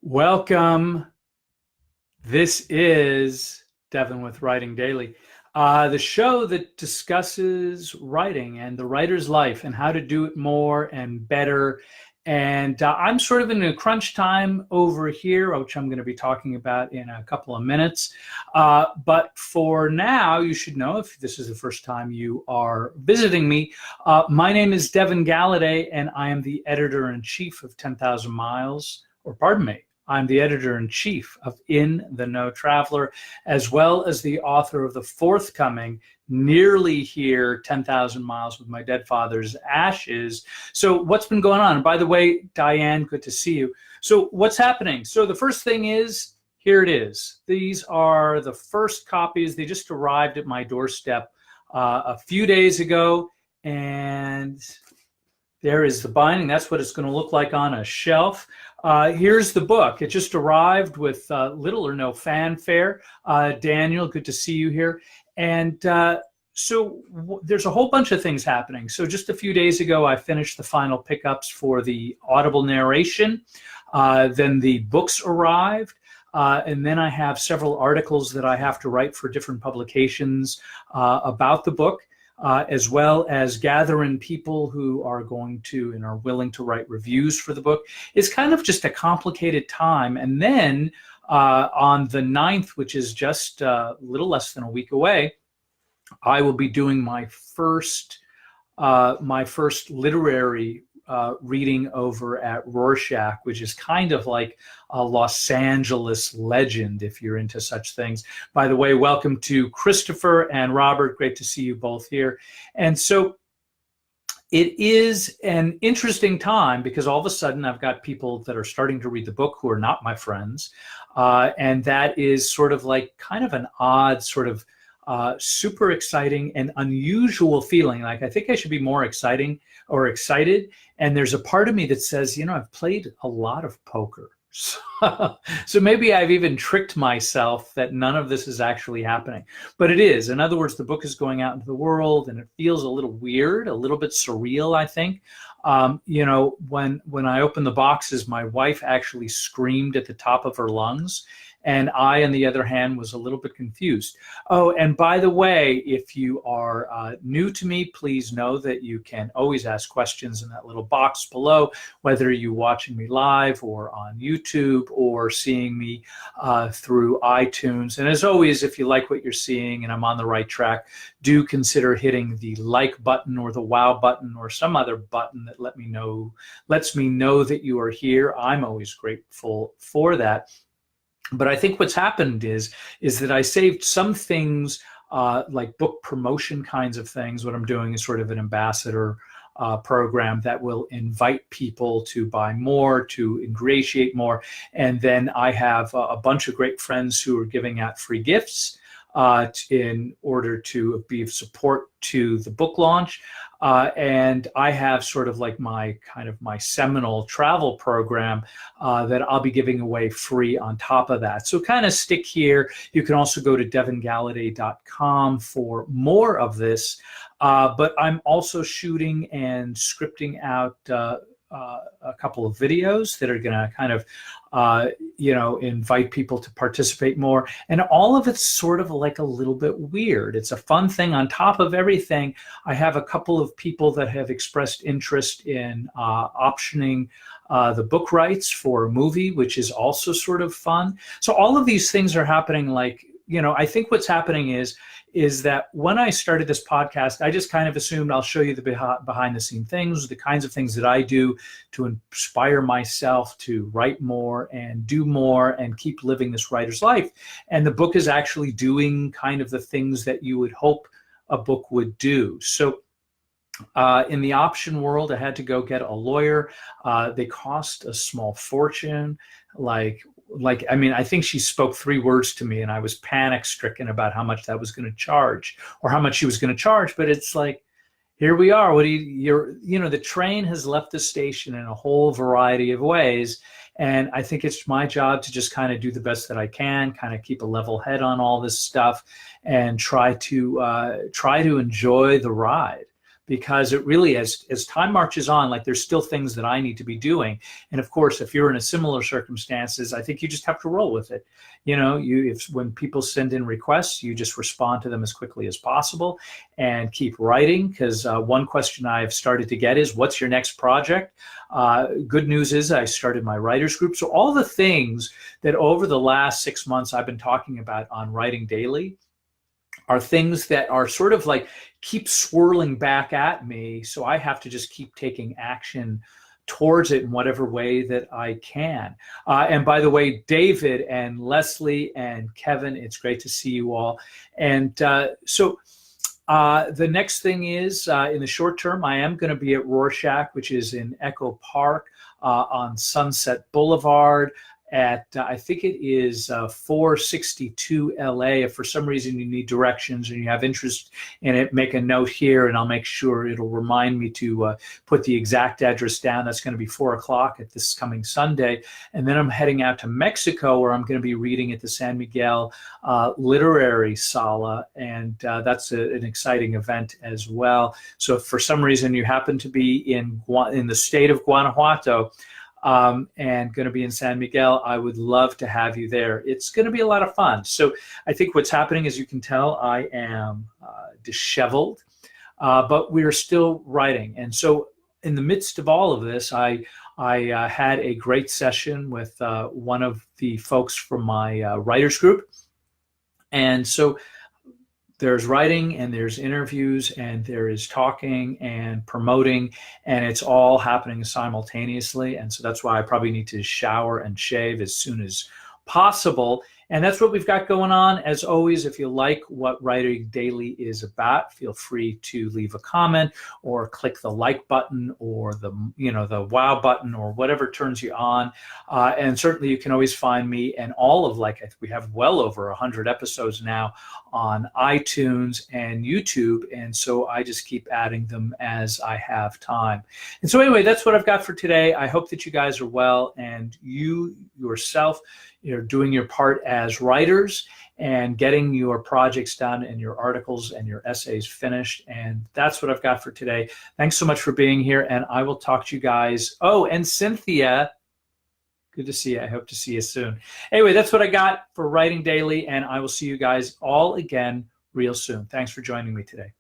Welcome. This is Devin with Writing Daily, the show that discusses writing and the writer's life and how to do it more and better. And I'm sort of in a crunch time over here, which I'm going to be talking about in a couple of minutes. But for now, you should know, if this is the first time you are visiting me, my name is Devin Galladay, and I am the editor-in-chief of 10,000 Miles, or pardon me, I'm the editor-in-chief of In the Know Traveler, as well as the author of the forthcoming Nearly Here, 10,000 Miles with My Dead Father's Ashes. So what's been going on? And by the way, Diane, good to see you. So what's happening? So the first thing is, here it is. These are the first copies. They just arrived at my doorstep a few days ago, and there is the binding. That's what it's going to look like on a shelf. Here's the book. It just arrived with little or no fanfare. Daniel, good to see you here. And there's a whole bunch of things happening. So just a few days ago, I finished the final pickups for the Audible narration. Then the books arrived. And then I have several articles that I have to write for different publications about the book. As well as gathering people who are going to and are willing to write reviews for the book. It's kind of just a complicated time. And then on the 9th, which is just a little less than a week away, I will be doing my first literary reading over at Rorschach, which is kind of like a Los Angeles legend, if you're into such things. By the way, welcome to Christopher and Robert. Great to see you both here. And so it is an interesting time because all of a sudden I've got people that are starting to read the book who are not my friends. And that is sort of like kind of an odd sort of super exciting and unusual feeling. Like, I think I should be more excited. And there's a part of me that says, you know, I've played a lot of poker. So maybe I've even tricked myself that none of this is actually happening. But it is. In other words, the book is going out into the world, and it feels a little weird, a little bit surreal, I think. You know, when I opened the boxes, my wife actually screamed at the top of her lungs. And I, on the other hand, was a little bit confused. Oh, and by the way, if you are new to me, please know that you can always ask questions in that little box below, whether you're watching me live or on YouTube or seeing me through iTunes. And as always, if you like what you're seeing and I'm on the right track, do consider hitting the like button or the wow button or some other button that lets me know that you are here. I'm always grateful for that. But I think what's happened is that I saved some things like book promotion kinds of things. What I'm doing is sort of an ambassador program that will invite people to buy more, to ingratiate more. And then I have a bunch of great friends who are giving out free gifts in order to be of support to the book launch. And I have sort of like my seminal travel program that I'll be giving away free on top of that. So kind of stick here. You can also go to devingalladay.com for more of this. But I'm also shooting and scripting out a couple of videos that are going to kind of, invite people to participate more. And all of it's sort of like a little bit weird. It's a fun thing. On top of everything, I have a couple of people that have expressed interest in optioning the book rights for a movie, which is also sort of fun. So all of these things are happening like, I think what's happening is that when I started this podcast, I just kind of assumed I'll show you the behind the scene things, the kinds of things that I do to inspire myself to write more and do more and keep living this writer's life. And the book is actually doing kind of the things that you would hope a book would do. So in the option world, I had to go get a lawyer. They cost a small fortune. I think she spoke 3 words to me and I was panic stricken about how much that was going to charge or how much she was going to charge. But it's like, here we are. The train has left the station in a whole variety of ways. And I think it's my job to just kind of do the best that I can, kind of keep a level head on all this stuff and try to enjoy the ride. because it really, as time marches on, like there's still things that I need to be doing. And of course, if you're in a similar circumstances, I think you just have to roll with it. You know, when people send in requests, you just respond to them as quickly as possible and keep writing, because one question I've started to get is, what's your next project? Good news is I started my writers group. So all the things that over the last 6 months I've been talking about on Writing Daily are things that are sort of like keep swirling back at me. So I have to just keep taking action towards it in whatever way that I can. And by the way, David and Leslie and Kevin, it's great to see you all. And so the next thing is, in the short term, I am going to be at Rorschach, which is in Echo Park on Sunset Boulevard at, I think it is 462 LA. If for some reason you need directions and you have interest in it, make a note here and I'll make sure it'll remind me to put the exact address down. That's going to be 4 o'clock at this coming Sunday. And then I'm heading out to Mexico, where I'm going to be reading at the San Miguel Literary Sala. And that's an exciting event as well. So if for some reason you happen to be in the state of Guanajuato, and going to be in San Miguel, I would love to have you there. It's going to be a lot of fun. So I think what's happening, as you can tell, I am disheveled, but we are still writing. And so in the midst of all of this, I had a great session with one of the folks from my writers group. And so there's writing and there's interviews and there is talking and promoting, and it's all happening simultaneously. And so that's why I probably need to shower and shave as soon as possible. And that's what we've got going on. As always, if you like what Writing Daily is about, feel free to leave a comment or click the like button or the wow button or whatever turns you on. And certainly you can always find me and all of, we have well over 100 episodes now on iTunes and YouTube. And so I just keep adding them as I have time. And so anyway, that's what I've got for today. I hope that you guys are well and you yourself, you're doing your part as writers and getting your projects done and your articles and your essays finished. And that's what I've got for today. Thanks so much for being here, and I will talk to you guys. Oh, and Cynthia, good to see you. I hope to see you soon. Anyway, that's what I got for Writing Daily, and I will see you guys all again real soon. Thanks for joining me today.